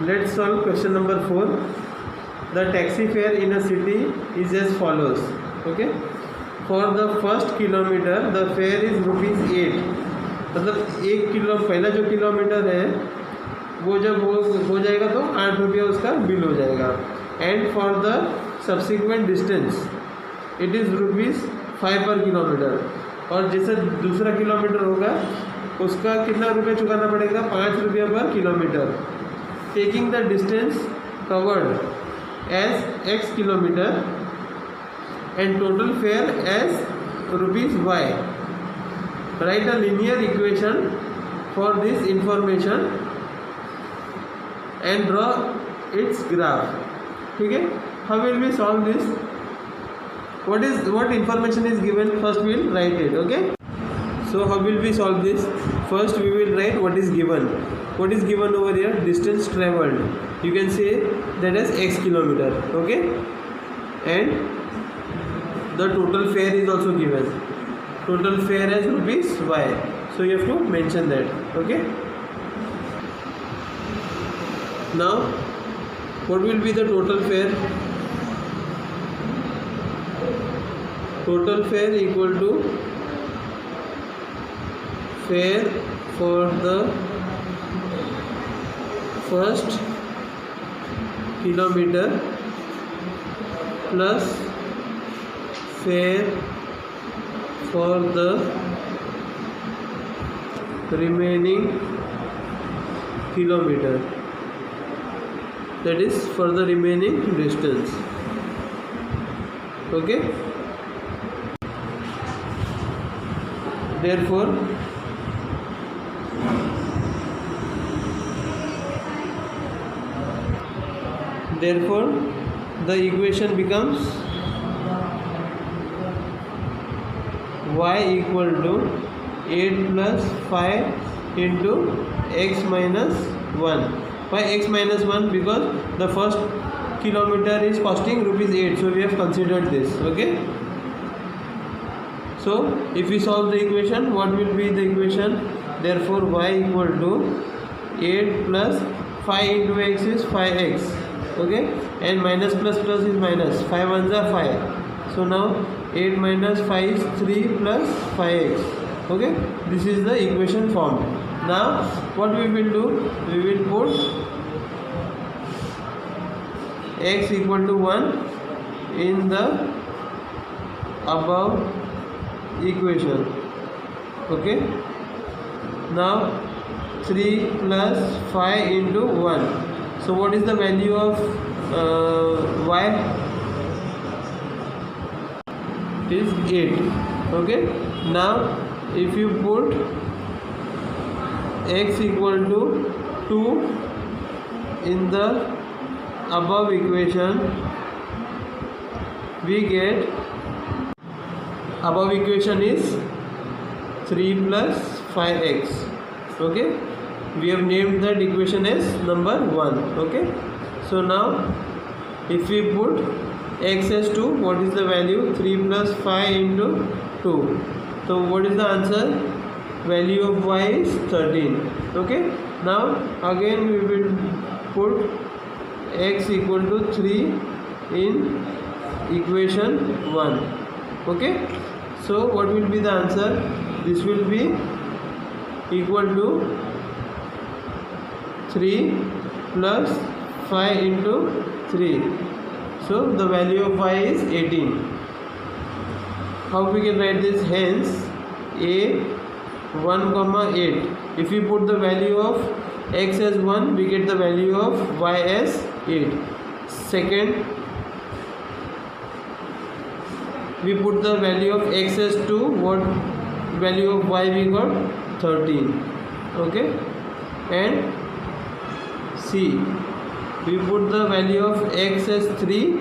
Let's solve question number 4. The taxi fare in a city is as follows. Okay. For the first kilometer the fare is ₹8. मतलब 1 kilo पहला जो kilometre है वो जब हो जाएगा तो ₹8 उसका बिल हो जाएगा. And for the subsequent distance it is ₹5 पर किलोमीटर. और जैसे दूसरा किलोमीटर होगा उसका कितना रुपये चुकाना पड़ेगा? ₹5 पर kilometre. Taking the distance covered as X kilometre and total fare as ₹Y. Write a linear equation for this information and draw its graph. ठीक है. How will we solve this? What information is given? First we will write it. Okay. So how will we solve this? First we will write what is given. What is given over here? Distance traveled. You can say that as X kilometer. Okay. And the total fare is also given. Total fare as ₹Y. So you have to mention that. Okay. Now what will be the total fare? Total fare equal to fare for the first kilometer plus fare for the remaining kilometer, that is for the remaining distance. Okay. Therefore the equation becomes y equal to 8 plus 5 into x minus 1. Why x minus 1? Because the first kilometer is costing ₹8, so we have considered this. Okay. So if we solve the equation, what will be the equation? Therefore y equal to 8 plus 5 into x is 5x. Okay. And minus plus plus is minus. 5 ones are 5. So now 8 minus 5 is 3 plus 5x. Okay. This is the equation form. Now what we will do? We will put x equal to 1 in the above equation. Okay. Now 3 plus 5 into 1. So what is the value of y? Is 8. Okay. Now if you put x equal to 2 in the above equation, we get above equation is 3 plus 5x. Okay. We have named that equation as number 1. Okay. So now if we put x as 2, what is the value? 3 plus 5 into 2. So what is the answer? Value of y is 13. Okay. Now again we will put x equal to 3 in equation 1. Okay. So what will be the answer? This will be equal to 3 plus 5 into 3. So the value of y is 18. How we can write this? Hence a 1,8. If we put the value of x as 1, we get the value of y as 8. Second, we put the value of x as 2. What value of y we got? 13. Okay. And C, we put the value of x as 3,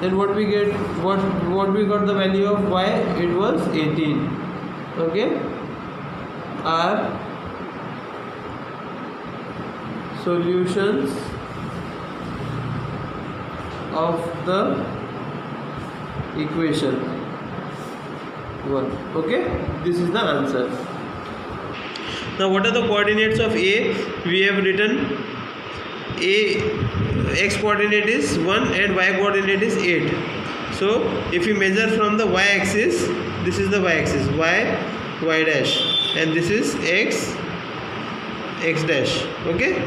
then what we get? What we got the value of y? It was 18. Okay. Are solutions of the equation 1. Okay. This is the answer. Now what are the coordinates of A? We have written x coordinate is 1 and y coordinate is 8. So if you measure from the y axis, this is the y axis, y dash, and this is x dash. Okay,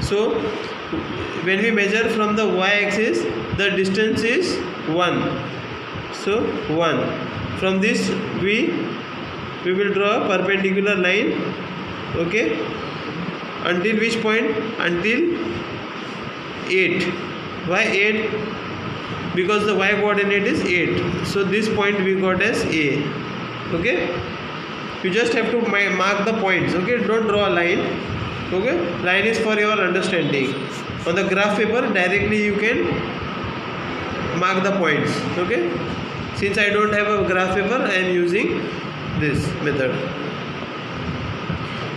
so when we measure from the y axis, the distance is 1. So 1. From this we will draw a perpendicular line. Okay, until which point? Until 8. Why 8? Because the y coordinate is 8. So this point we got as A. Okay, you just have to mark the points. Okay, don't draw a line. Okay, line is for your understanding. On the graph paper directly you can mark the points. Okay, since I don't have a graph paper, I am using this method.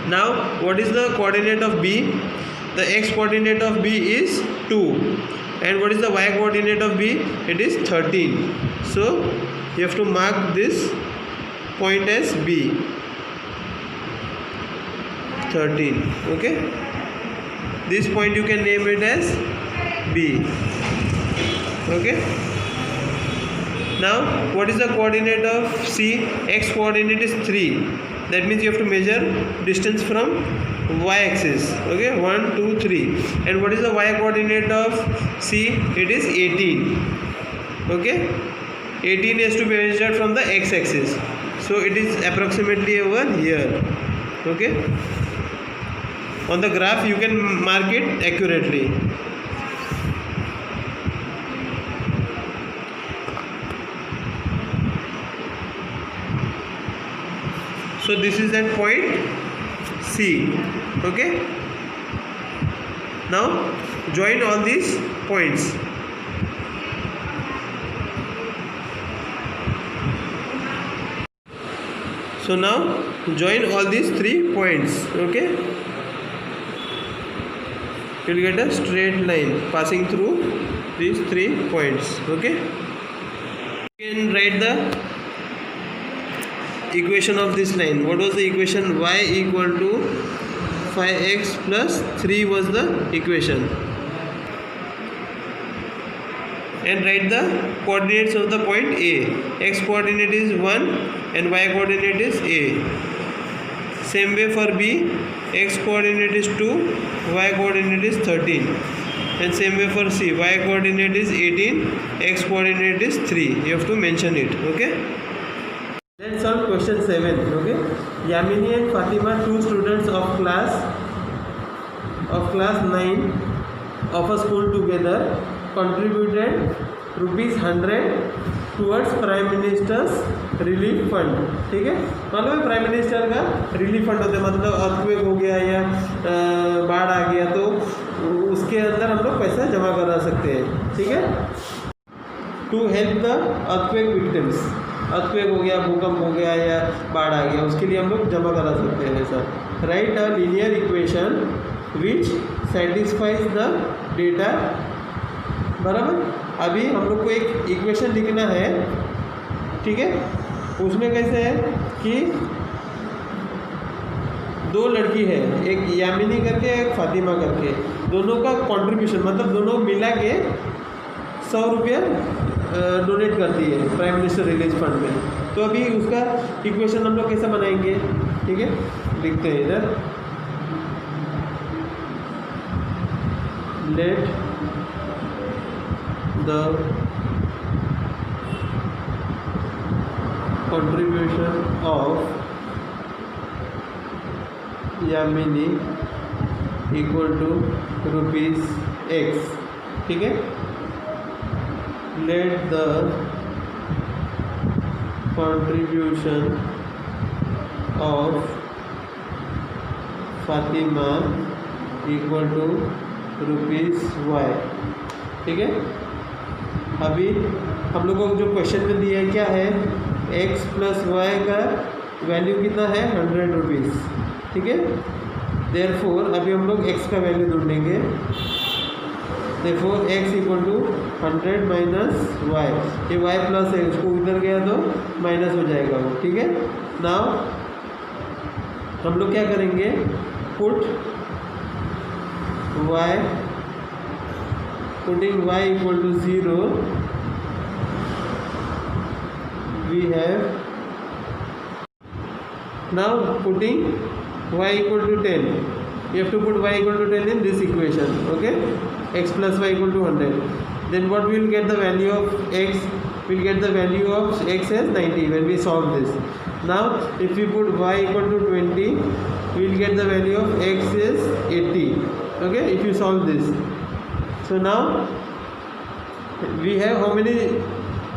Now what is the coordinate of B? The x coordinate of B is 2, and what is the y coordinate of B? It is 13. So you have to mark this point as B, 13. Okay, this point you can name it as B. Okay, now what is the coordinate of C? X coordinate is 3. That means you have to measure distance from y axis. Okay, 1 2 3. And what is the y coordinate of C? It is 18. Okay, 18 is to be measured from the x axis, so it is approximately over here. Okay, on the graph you can mark it accurately. So this is that point C. Okay, now join all these points. So now join all these 3 points. Okay, you will get a straight line passing through these 3 points. Okay, you can write the equation of this line. What was the equation? Y equal to 5x plus 3 was the equation. And write the coordinates of the point A. X coordinate is 1 and y coordinate is A. Same way for B, x coordinate is 2, y coordinate is 13. And same way for C, y coordinate is 18, x coordinate is 3. You have to mention it. Okay, let's solve question 7. Okay, Yamini and Fatima, 2 students of class 9 of a school together, contributed ₹100 towards prime ministers relief fund. ठीक है, मतलब prime minister का relief fund होता है, मतलब earthquake हो गया या बाढ़ आ गया तो उसके अंदर हम लोग पैसा जमा करा सकते हैं. ठीक है, to help the earthquake victims. Earthquake हो गया, भूकंप हो गया या बाढ़ आ गया, उसके लिए हम लोग जमा करा सकते हैं पैसा. Right a linear equation which satisfies the data. बराबर, अभी हम लोग को एक इक्वेशन लिखना है. ठीक है, उसमें कैसे है कि 2 लड़की है, एक यामिनी करके एक फातिमा करके, दोनों का कंट्रीब्यूशन मतलब दोनों मिला के 100 रुपया डोनेट करती है प्राइम मिनिस्टर रिलीफ फंड में. तो अभी उसका इक्वेशन हम लोग कैसे बनाएंगे? ठीक है, लिखते हैं इधर. Let the contribution of Yamini equal to ₹X. ठीक है, let the contribution of Fatima equal to ₹Y. ठीक है, अभी हम लोगों को जो क्वेश्चन में दिया है क्या है, x प्लस वाई का वैल्यू कितना है? ₹100. ठीक है, देयरफॉर अभी हम लोग x का वैल्यू ढूंढेंगे. Therefore x equal to 100 minus y. ये y प्लस है, उसको उधर गया तो माइनस हो जाएगा वो. ठीक है, नाउ हम लोग क्या करेंगे, put y, putting y equal to 0, we have now putting y equal to 10. You have to put y equal to 10 in this equation. Okay, x plus y equal to 100. Then what we will get the value of x? We'll get the value of x as 90 when we solve this. Now if we put y equal to 20, we will get the value of x is 80. Okay, if you solve this. So now we have how many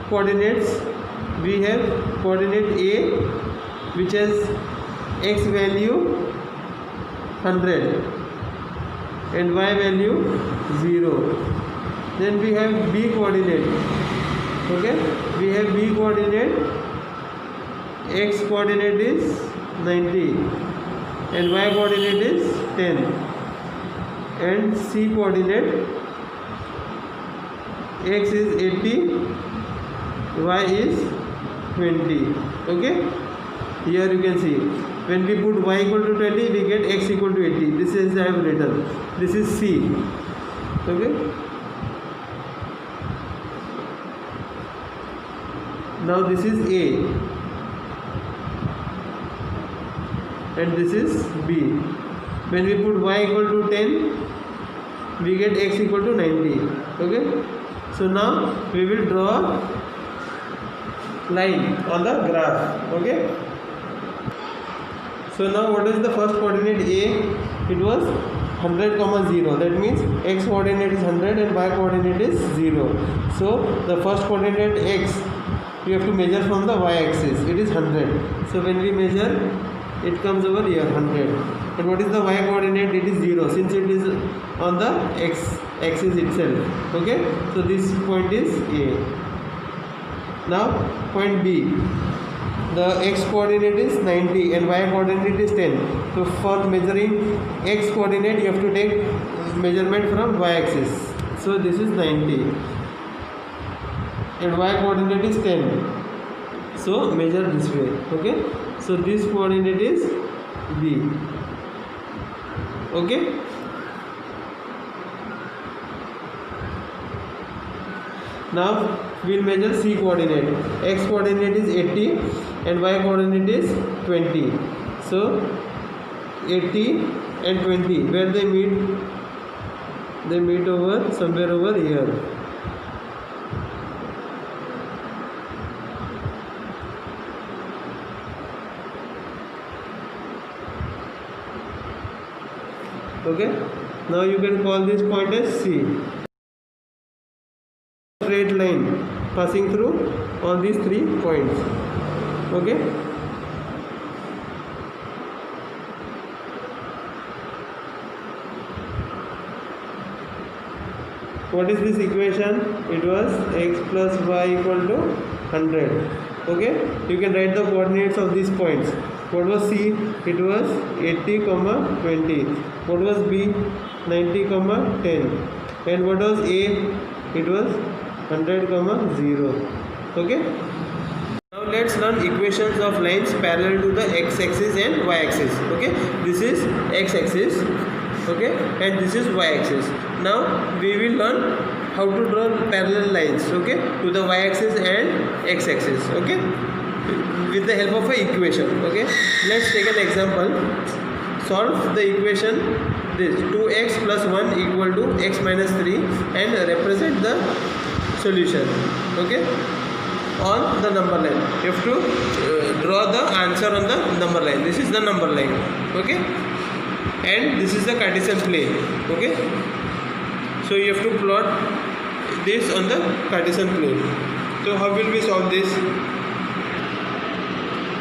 coordinates? We have coordinate a, which has x value 100 and y value 0. Then we have b coordinate. Okay, we have b coordinate, x coordinate is 90 and y coordinate is 10, and c coordinate, x is 80, y is 20. Okay, here you can see when we put y equal to 20, we get x equal to 80. This is I have written. This is c. Okay, now this is a and this is b. When we put y equal to 10, we get x equal to 90. Okay, so now we will draw line on the graph. Okay, so now what is the first coordinate a? It was 100, 0. That means x coordinate is 100 and y coordinate is 0. So the first coordinate x, you have to measure from the y-axis. It is 100. So when we measure, it comes over here 100. And what is the y coordinate? It is 0, since it is on the x-axis itself. Okay, so this point is a. Now point b, the x coordinate is 90 and y coordinate is 10. So for measuring x coordinate, you have to take measurement from y-axis. So this is 90 and y coordinate is 10. So measure this way. Okay, so this coordinate is b. Okay, now we will measure c coordinate. X coordinate is 80 and y coordinate is 20. So 80 and 20, where they meet? They meet over somewhere over here. Okay, now you can call this point as C. Straight line passing through all these 3 points. Okay, what is this equation? It was x plus y equal to 100. Okay, you can write the coordinates of these points. What was C? It was 80, 20. What was B? 90, 10. And what was A? It was 100, 0. Okay. Now let's learn equations of lines parallel to the x-axis and y-axis. Okay, this is x-axis. Okay, and this is y-axis. Now we will learn how to draw parallel lines. Okay, to the y-axis and x-axis. Okay, with the help of an equation. Okay, let's take an example. Solve the equation this 2x plus 1 equal to x minus 3 and represent the solution. Okay, on the number line. You have to draw the answer on the number line. This is the number line. Okay, and this is the Cartesian plane. Okay, so you have to plot this on the Cartesian plane. So how will we solve this?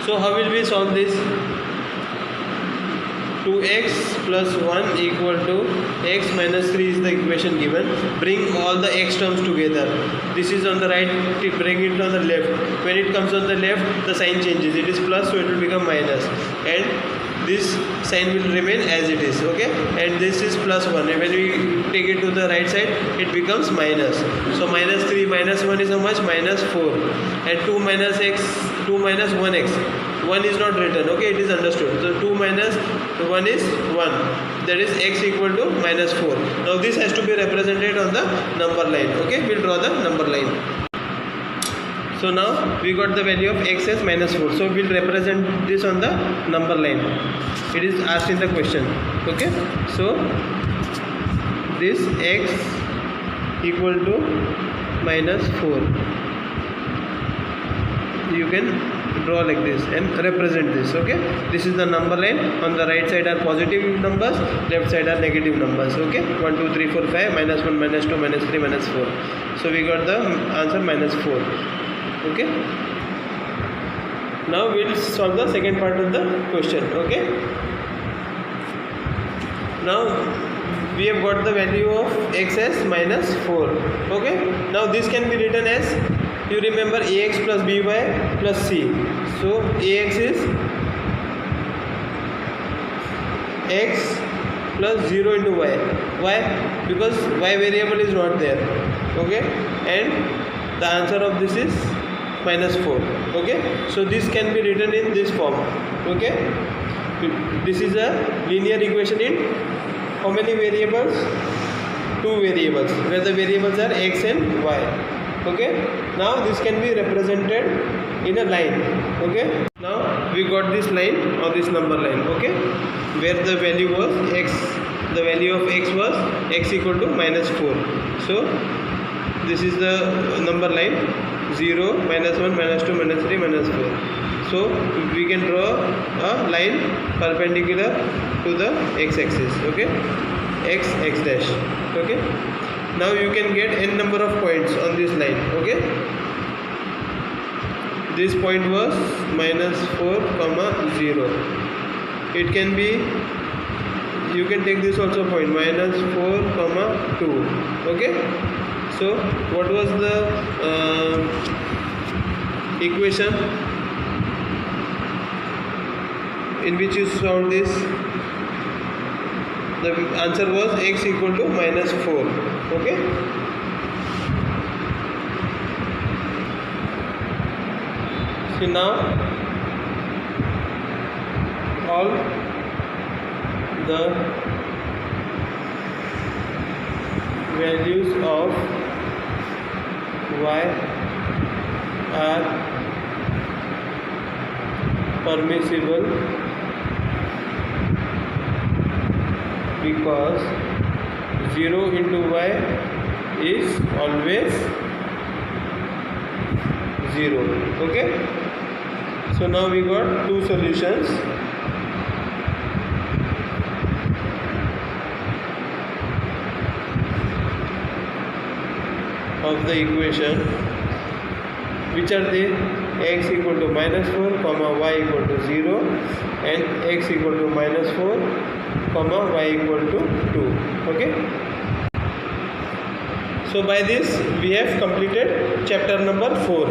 So how will we solve this? 2x plus 1 equal to x minus 3 is the equation given. Bring all the x terms together. This is on the right, bring it on the left. When it comes on the left, the sign changes. It is plus, so it will become minus. And this sign will remain as it is. Okay, and this is plus 1. And when we take it to the right side, it becomes minus. So minus 3 minus 1 is how much? Minus 4. And 2 minus x 2 minus 1x. 1 is not written, okay, it is understood. So 2 minus 1 is 1, that is x equal to minus 4. Now this has to be represented on the number line, okay. We'll draw the number line. So now we got the value of x as minus 4. So we'll represent this on the number line. It is asked in the question, okay. So this x equal to minus 4, you can draw like this and represent this, okay. This is the number line. On the right side are positive numbers, left side are negative numbers, okay. 1 2 3 4 5, minus 1 minus 2 minus 3 minus 4. So we got the answer minus 4, okay. Now we'll solve the second part of the question, okay. Now we have got the value of x as minus 4, okay. Now this can be written as, you remember, ax plus by plus c. So ax is x plus 0 into y. Why? Because y variable is not there, okay. And the answer of this is minus 4, okay. So this can be written in this form, okay. This is a linear equation in how many variables? 2 variables, where the variables are x and y, okay. Now this can be represented in a line, okay. Now we got this line or this number line, okay, where the value was x, the value of x was x equal to minus 4. So this is the number line, 0, minus 1, minus 2, minus 3, minus 4. So we can draw a line perpendicular to the x-axis, okay, x dash, okay. Now you can get n number of points on this line, okay. This point was minus 4 comma 0. It can be, you can take this also point, minus 4 comma 2, okay. So what was the equation in which you solved this? The answer was x equal to minus 4, okay. So now all the values of y are permissible because 0 into y is always 0, okay. So now we got two solutions. Of the equation, which are they? X equal to minus 4 comma y equal to 0 and x equal to minus 4 comma y equal to 2, okay. So by this we have completed chapter number 4,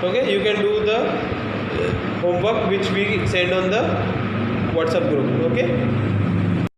okay. You can do the homework which we send on the WhatsApp group, okay.